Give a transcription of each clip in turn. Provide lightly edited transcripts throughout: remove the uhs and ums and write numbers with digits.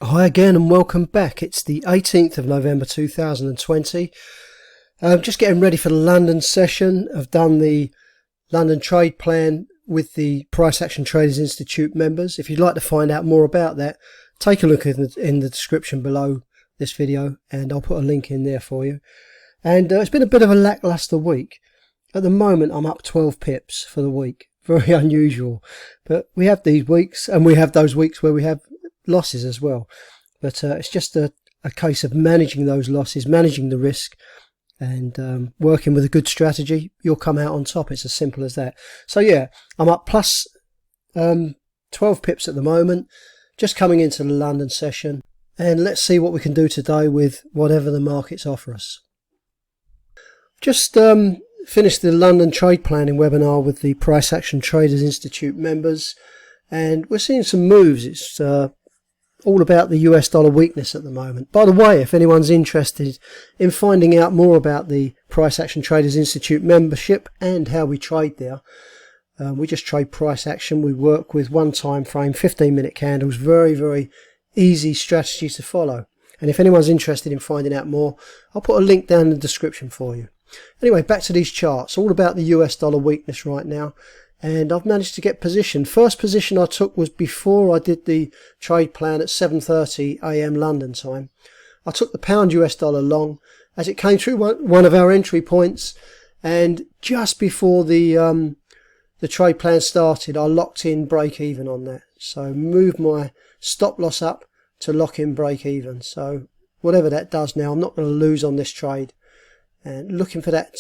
Hi again and welcome back. It's the 18th of November 2020. Just getting ready for the London session. I've done the London trade plan with the Price Action Traders Institute members. If you'd like to find out more about that, take a look in the description below this video and I'll put a link in there for you. And it's been a bit of a lackluster week. At the moment I'm up 12 pips for the week. Very unusual. But we have these weeks and we have those weeks where we have losses as well, but it's just a case of managing those losses, managing the risk, and working with a good strategy. You'll come out on top. It's as simple as that. So yeah, I'm up plus 12 pips at the moment, just coming into the London session, and let's see what we can do today with whatever the markets offer us. Just finished the London trade planning webinar with the Price Action Traders Institute members, and we're seeing some moves. It's all about the US dollar weakness at the moment. By the way, if anyone's interested in finding out more about the Price Action Traders Institute membership and how we trade there, we just trade price action. We work with one time frame, 15-minute candles, very easy strategy to follow. And if anyone's interested in finding out more, I'll put a link down in the description for you. Anyway, back to these charts. All about the US dollar weakness right now. And I've managed to get positioned. First position I took was before I did the trade plan at 7:30 AM London time. I took the pound US dollar long as it came through one of our entry points, and just before the trade plan started, I locked in break even on that. So moved my stop loss up to lock in break even. So whatever that does now, I'm not going to lose on this trade. And looking for that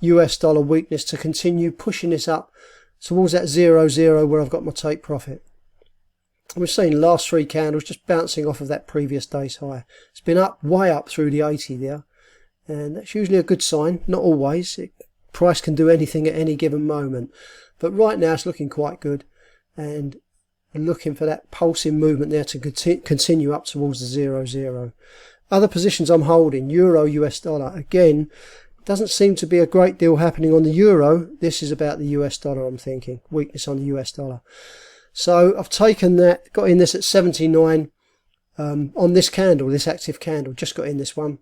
US dollar weakness to continue pushing this up towards that 0.0 where I've got my take profit. We've seen last three candles just bouncing off of that previous day's high. It's been up, way up through the 80 there, and that's usually a good sign. Not always. Price can do anything at any given moment, but right now it's looking quite good, and looking for that pulsing movement there to continue up towards the 0.0. Other positions I'm holding: Euro US dollar. Again, doesn't seem to be a great deal happening on the euro. This is about the US dollar, I'm thinking. Weakness on the US dollar. So I've taken that, got in this at 79 on this candle, this active candle. Just got in this one.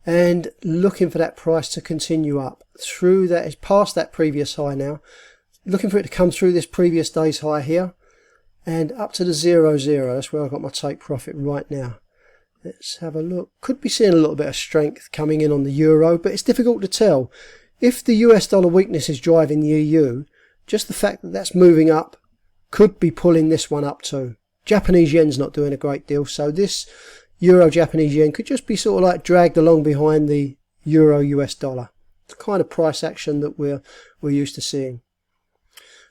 And looking for that price to continue up through that. It's past that previous high now. Looking for it to come through this previous day's high here and up to the 0.0. That's where I've got my take profit right now. Let's have a look. Could be seeing a little bit of strength coming in on the euro, but it's difficult to tell. If the US dollar weakness is driving the EU, just the fact that that's moving up could be pulling this one up too. Japanese yen's not doing a great deal, so this euro Japanese yen could just be sort of like dragged along behind the euro US dollar. It's the kind of price action that we're used to seeing.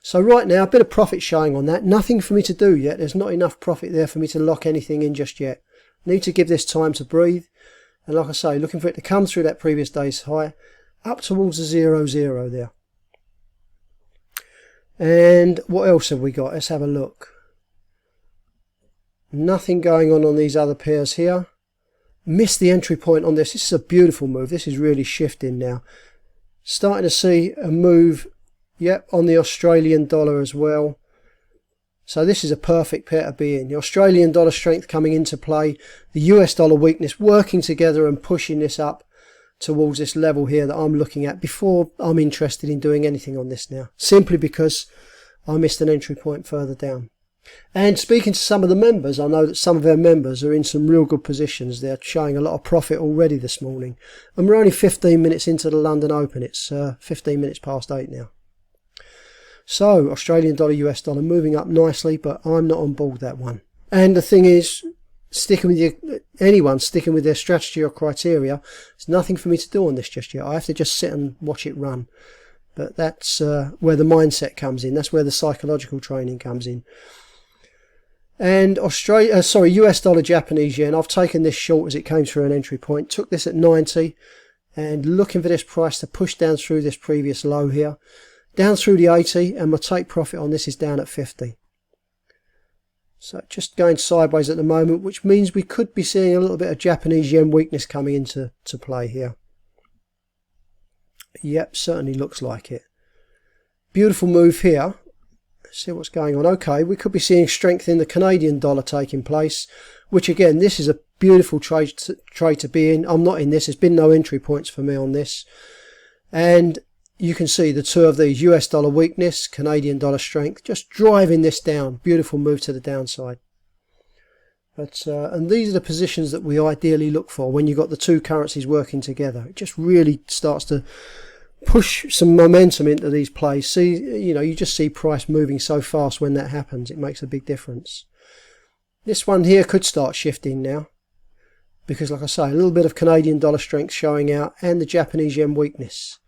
So right now, a bit of profit showing on that. Nothing for me to do yet. There's not enough profit there for me to lock anything in just yet. Need to give this time to breathe, and like I say, looking for it to come through that previous day's high up towards the 0.0 there. And what else have we got? Let's have a look. Nothing going on these other pairs here. Missed the entry point on this. This is a beautiful move. This is really shifting now. Starting to see a move, yep, on the Australian dollar as well. So this is a perfect pair to be in. The Australian dollar strength coming into play, the US dollar weakness working together and pushing this up towards this level here that I'm looking at before I'm interested in doing anything on this now. Simply because I missed an entry point further down. And speaking to some of the members, I know that some of our members are in some real good positions. They're showing a lot of profit already this morning. And we're only 15 minutes into the London Open. It's 15 minutes past 8 now. So, Australian dollar, US dollar moving up nicely, but I'm not on board that one. And the thing is, anyone sticking with their strategy or criteria, there's nothing for me to do on this just yet. I have to just sit and watch it run. But that's where the mindset comes in. That's where the psychological training comes in. And US dollar, Japanese yen. I've taken this short as it came through an entry point. Took this at 90, and looking for this price to push down through this previous low here. Down through the 80, and my take profit on this is down at 50. So just going sideways at the moment, which means we could be seeing a little bit of Japanese yen weakness coming into play here. Yep, certainly looks like it. Beautiful move here. see what's going on. Okay, we could be seeing strength in the Canadian dollar taking place, which again, this is a beautiful trade to be in. I'm not in this. There's been no entry points for me on this. And you can see the two of these, US dollar weakness, Canadian dollar strength, just driving this down. Beautiful move to the downside. But and these are the positions that we ideally look for when you've got the two currencies working together. It just really starts to push some momentum into these plays. See, you know, you just see price moving so fast when that happens. It makes a big difference. This one here could start shifting now, because like I say, a little bit of Canadian dollar strength showing out and the Japanese yen weakness.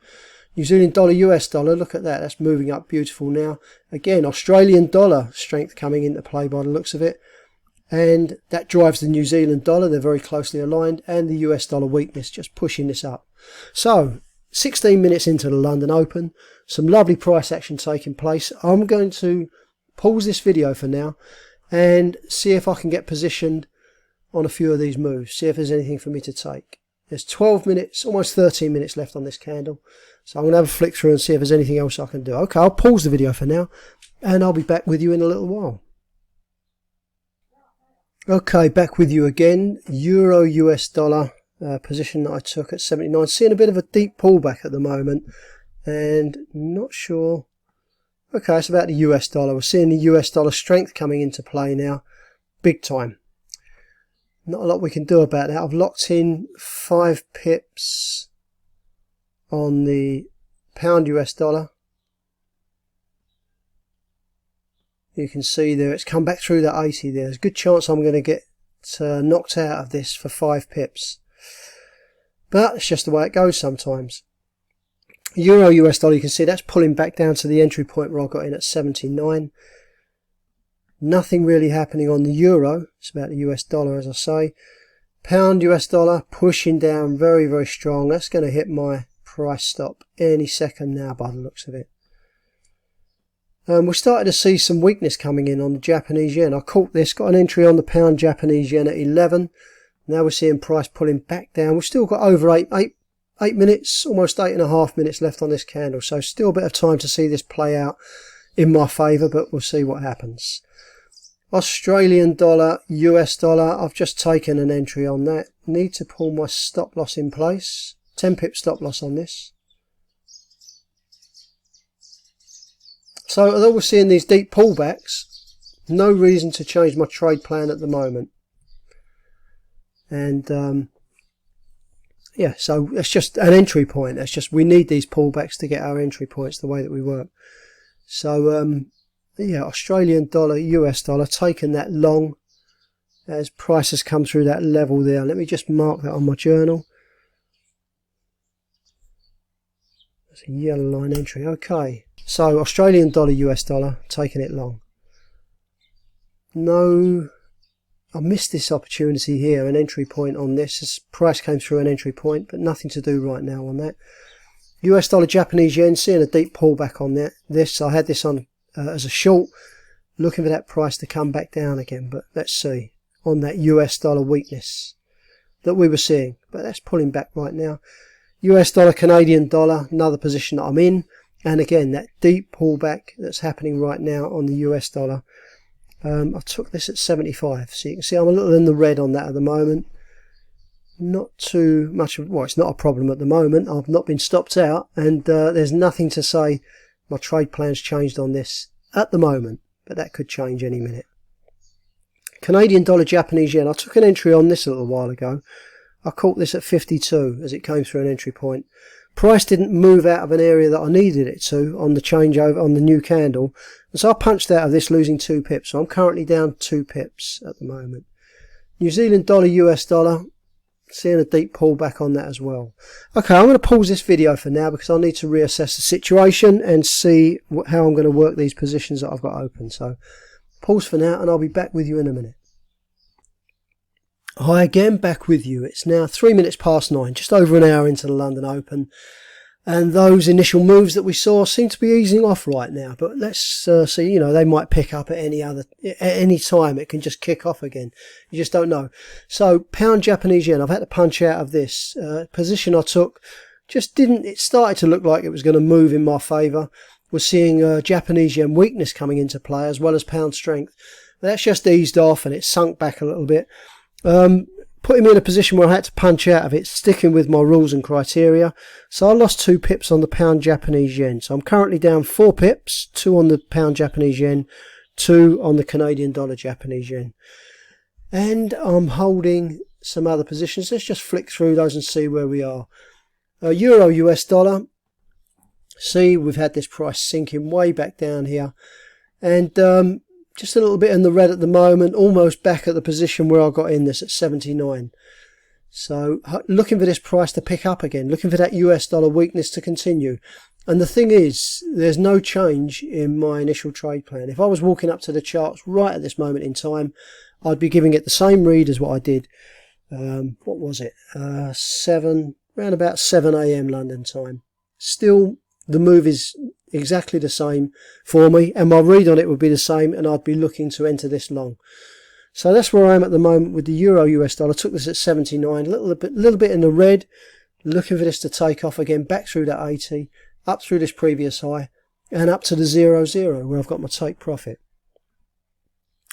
New Zealand dollar, US dollar, look at that, that's moving up beautiful now. Again, Australian dollar strength coming into play by the looks of it. And that drives the New Zealand dollar, they're very closely aligned, and the US dollar weakness just pushing this up. So, 16 minutes into the London Open, some lovely price action taking place. I'm going to pause this video for now and see if I can get positioned on a few of these moves, see if there's anything for me to take. There's 12 minutes, almost 13 minutes left on this candle. So I'm going to have a flick through and see if there's anything else I can do. Okay, I'll pause the video for now and I'll be back with you in a little while. Okay, back with you again. Euro US dollar position that I took at 79. Seeing a bit of a deep pullback at the moment and not sure. Okay, it's about the US dollar. We're seeing the US dollar strength coming into play now, big time. Not a lot we can do about that. I've locked in 5 pips on the pound US dollar. You can see there it's come back through that 80 there. There's a good chance I'm going to get knocked out of this for 5 pips. But it's just the way it goes sometimes. Euro US dollar, you can see that's pulling back down to the entry point where I got in at 79. Nothing really happening on the euro. It's about the US dollar, as I say. Pound US dollar pushing down very, very strong. That's going to hit my price stop any second now by the looks of it. We're starting to see some weakness coming in on the Japanese yen. I caught this, got an entry on the pound Japanese yen at 11. Now we're seeing price pulling back down. We've still got over 8 minutes, almost 8.5 minutes left on this candle. So still a bit of time to see this play out in my favour, but we'll see what happens. Australian dollar, US dollar, I've just taken an entry on that. Need to pull my stop loss in place. 10 pip stop loss on this. So although we're seeing these deep pullbacks, no reason to change my trade plan at the moment. And yeah, so it's just an entry point. It's just we need these pullbacks to get our entry points the way that we work. So yeah, Australian dollar, US dollar, taking that long as prices come through that level there. Let me just mark that on my journal. That's a yellow line entry. Okay, so Australian dollar, US dollar, taking it long. No, I missed this opportunity here, an entry point on this. This price came through an entry point, but nothing to do right now on that. US dollar, Japanese yen, seeing a deep pullback on that. This, I had this on as a short, looking for that price to come back down again, but let's see on that US dollar weakness that we were seeing, but that's pulling back right now. US dollar, Canadian dollar, another position that I'm in, and again that deep pullback that's happening right now on the US dollar. I took this at 75, so you can see I'm a little in the red on that at the moment. Not too much of, well, it's not a problem at the moment. I've not been stopped out, and there's nothing to say my trade plan's changed on this at the moment, but that could change any minute. Canadian dollar, Japanese yen, I took an entry on this a little while ago. I caught this at 52 as it came through an entry point. Price didn't move out of an area that I needed it to on the changeover on the new candle, and so I punched out of this losing 2 pips. So I'm currently down 2 pips at the moment. New Zealand dollar, US dollar, seeing a deep pullback on that as well. Okay, I'm going to pause this video for now because I need to reassess the situation and see how I'm going to work these positions that I've got open. So pause for now and I'll be back with you in a minute. Hi again, back with you. It's now 3 minutes past 9, just over an hour into the London Open. And those initial moves that we saw seem to be easing off right now. But let's see, you know, they might pick up at any time. It can just kick off again. You just don't know. So pound Japanese yen, I've had to punch out of this position I took. Just didn't, it started to look like it was going to move in my favour. we're seeing Japanese yen weakness coming into play as well as pound strength. That's just eased off and it's sunk back a little bit, putting me in a position where I had to punch out of it, sticking with my rules and criteria. So I lost 2 pips on the pound Japanese yen. So I'm currently down 4 pips, 2 on the pound Japanese yen, 2 on the Canadian dollar Japanese yen. And I'm holding some other positions. Let's just flick through those and see where we are. Euro US dollar. See, we've had this price sinking way back down here. And just a little bit in the red at the moment, almost back at the position where I got in this at 79. So looking for this price to pick up again, looking for that US dollar weakness to continue. And the thing is, there's no change in my initial trade plan. If I was walking up to the charts right at this moment in time, I'd be giving it the same read as what I did. What was it? Around about 7 AM London time. Still, the move is exactly the same for me, and my read on it would be the same, and I'd be looking to enter this long. So that's where I am at the moment with the Euro US dollar. Took this at 79, a little bit in the red, looking for this to take off again, back through that 80, up through this previous high, and up to the 0.0 where I've got my take profit.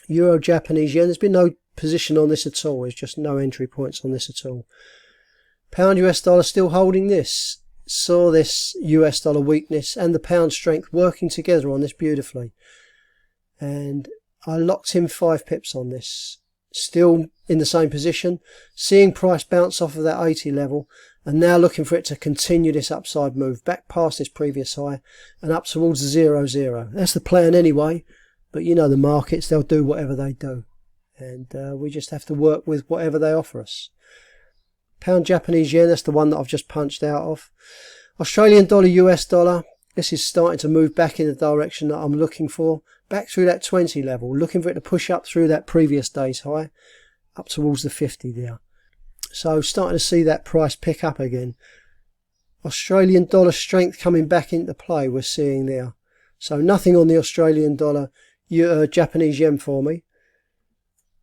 Euro Japanese yen, there's been no position on this at all. There's just no entry points on this at all. Pound US dollar still holding this. Saw this US dollar weakness and the pound strength working together on this beautifully. And I locked in 5 pips on this. Still in the same position. Seeing price bounce off of that 80 level. And now looking for it to continue this upside move. Back past this previous high. And up towards the 0.0. That's the plan anyway. But you know the markets, they'll do whatever they do. And we just have to work with whatever they offer us. Pound Japanese yen, that's the one that I've just punched out of. Australian dollar, US dollar, this is starting to move back in the direction that I'm looking for. Back through that 20 level, looking for it to push up through that previous day's high, up towards the 50 there. So starting to see that price pick up again. Australian dollar strength coming back into play, we're seeing there. So nothing on the Australian dollar, Japanese yen for me.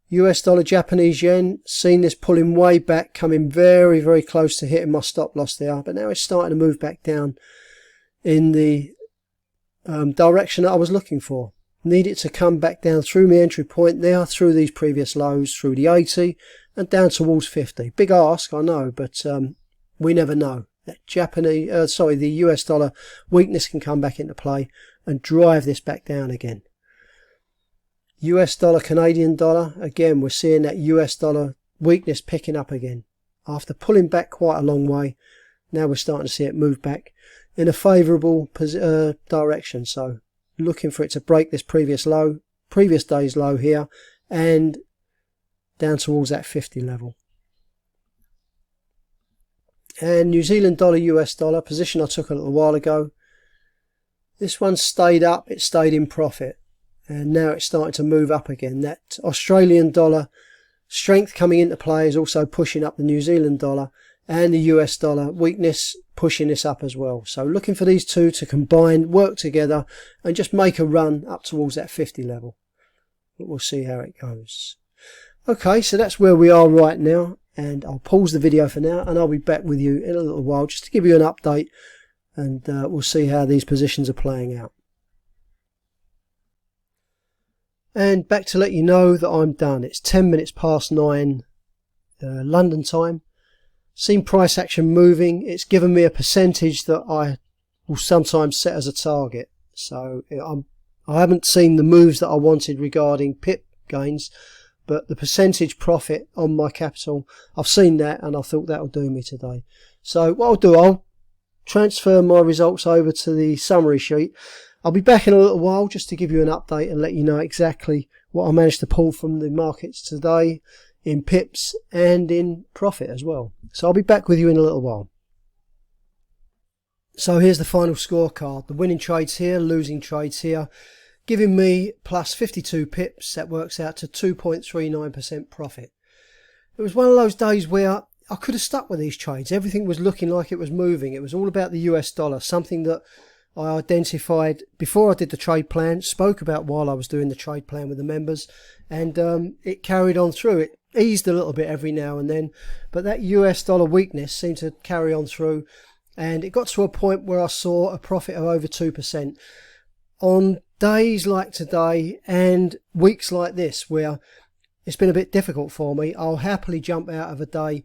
US dollar Japanese yen, seen this pulling way back, coming very, very close to hitting my stop loss there. But now it's starting to move back down in the direction that I was looking for. Need it to come back down through my entry point there, through these previous lows, through the 80 and down towards 50. Big ask, I know, but we never know. That the US dollar weakness can come back into play and drive this back down again. US dollar, Canadian dollar, again we're seeing that US dollar weakness picking up again. After pulling back quite a long way, now we're starting to see it move back in a favourable direction. So looking for it to break this previous day's low here, and down towards that 50 level. And New Zealand dollar, US dollar, position I took a little while ago. This one stayed up, it stayed in profit. And now it's starting to move up again. That Australian dollar strength coming into play is also pushing up the New Zealand dollar, and the US dollar weakness pushing this up as well. So looking for these two to combine, work together, and just make a run up towards that 50 level. But we'll see how it goes. Okay, so that's where we are right now, and I'll pause the video for now, and I'll be back with you in a little while just to give you an update, and we'll see how these positions are playing out. And back to let you know that I'm done. It's 10 minutes past 9 London time. Seen price action moving. It's given me a percentage that I will sometimes set as a target. So I haven't seen the moves that I wanted regarding pip gains, but the percentage profit on my capital, I've seen that, and I thought that'll do me today. So what I'll do, I'll transfer my results over to the summary sheet. I'll be back in a little while just to give you an update and let you know exactly what I managed to pull from the markets today in pips and in profit as well. So I'll be back with you in a little while. So here's the final scorecard. The winning trades here, losing trades here, giving me plus 52 pips. That works out to 2.39% profit. It was one of those days where I could have stuck with these trades. Everything was looking like it was moving. It was all about the US dollar, something that I identified before I did the trade plan, spoke about while I was doing the trade plan with the members, and it carried on through. It eased a little bit every now and then, but that US dollar weakness seemed to carry on through, and it got to a point where I saw a profit of over 2%. On days like today and weeks like this where it's been a bit difficult for me, I'll happily jump out of a day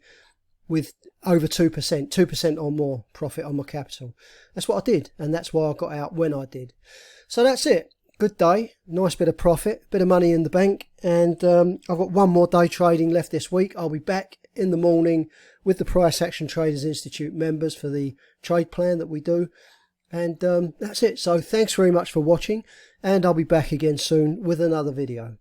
with over 2% or more profit on my capital. That's what I did, and that's why I got out when I did. So that's it. Good day, nice bit of profit, bit of money in the bank, and I've got one more day trading left this week. I'll be back in the morning with the Price Action Traders Institute members for the trade plan that we do. And that's it. So thanks very much for watching, and I'll be back again soon with another video.